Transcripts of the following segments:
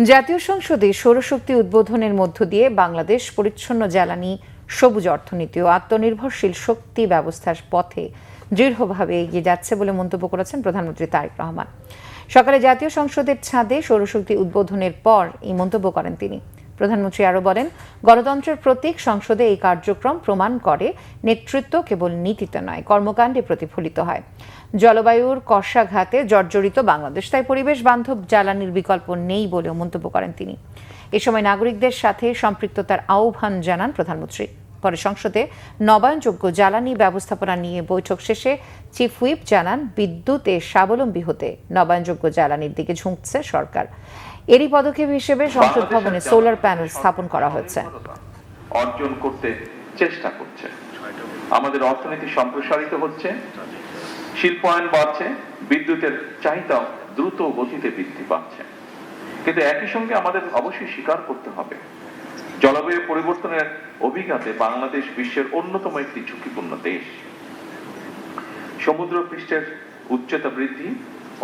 জাতীয় সংসদে সৌরশক্তি উদ্বোধনের মধ্য দিয়ে বাংলাদেশ পরিচ্ছন্ন জ্বালানি, সবুজ অর্থনীতি ও আত্মনির্ভরশীল শক্তি ব্যবস্থার পথে দৃঢ়ভাবে এগিয়ে যাচ্ছে বলে মন্তব্য করেছেন প্রধানমন্ত্রী তারেক রহমান। সকালে জাতীয় সংসদের ছাদে সৌরশক্তি উদ্বোধনের পর এই মন্তব্য করেন তিনি। প্রধানমন্ত্রী আরও বলেন, গণতন্ত্রের প্রতীক সংসদে এই কার্যক্রম প্রমাণ করে নেতৃত্ব কেবল নীতিতে নয়, কর্মকাণ্ডে প্রতিফলিত হয়। জলবায়ুর কষাঘাতে জর্জরিত বাংলাদেশ, তাই পরিবেশ বান্ধব জ্বালানির বিকল্প নেই বলেও মন্তব্য করেন তিনি। এ সময় নাগরিকদের সাথে সম্পৃক্ততার আহ্বান জানান প্রধানমন্ত্রী। পরে সংসদে নবায়নযোগ্য জ্বালানি ব্যবস্থাপনা নিয়ে বৈঠক শেষে চিফ হুইপ জানান, বিদ্যুতে স্বাবলম্বী হতে নবায়নযোগ্য জ্বালানির দিকে ঝুঁকছে সরকার। এরই পদক্ষেপ হিসেবে সংসদ ভবনে সোলার প্যানেল স্থাপন করা হয়েছে। অর্জন করতে চেষ্টা করছে, আমাদের অর্থনীতি সম্প্রসারিত হচ্ছে, শিল্পায়ন বাড়ছে, বিদ্যুতের চাহিদা দ্রুত গতিতে বৃদ্ধি পাচ্ছে। কিন্তু একই সঙ্গে আমাদের অবশ্যই স্বীকার করতে হবে, জলবায়ু পরিবর্তনের অভিঘাতে বাংলাদেশ বিশ্বের অন্যতম একটি ঝুঁকিপূর্ণ দেশ। সমুদ্র পৃষ্ঠের উচ্চতা বৃদ্ধি,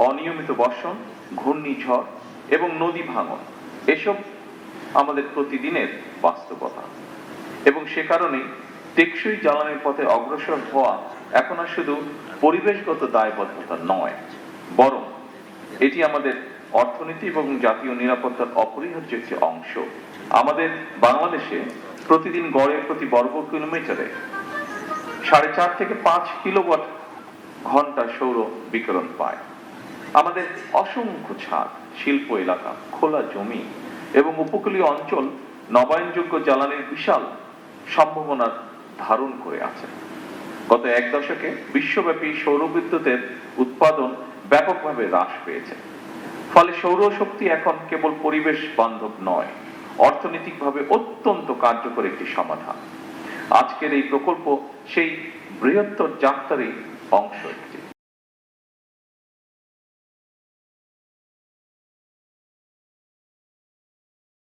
অনিয়মিত বর্ষণ, ঘূর্ণিঝড় এবং নদী ভাঙন এসব আমাদের প্রতিদিনের বাস্তবতা, এবং সে কারণেই টেকসই জ্বালানির পথে অগ্রসর হওয়া এখন আর শুধু পরিবেশগত দায়বদ্ধতা নয়, বরং এটি আমাদের অর্থনীতি এবং জাতীয় নিরাপত্তার অপরিহার্য একটি অংশ। আমাদের বাংলাদেশে প্রতিদিন গড়ে প্রতি বর্গ কিলোমিটারে 4.5 থেকে 5 কিলোওয়াট ঘন্টা সৌর বিকিরণ পায়। আমাদের অসংখ্য ছাদ, শিল্প এলাকা, খোলা জমি এবং উপকূলীয় অঞ্চল নবায়নযোগ্য জ্বালানির বিশাল সম্ভাবনার ধারণ করে আছে। গত এক দশকে বিশ্বব্যাপী সৌর বিদ্যুতের উৎপাদন ব্যাপকভাবে হ্রাস পেয়েছে। ফলে সৌরশক্তি এখন কেবল পরিবেশ বান্ধব নয়, অর্থনৈতিকভাবে অত্যন্ত কার্যকর একটি সমাধান। আজকের এই প্রকল্প সেই বৃহত্তর যাত্রারই অংশ একটি।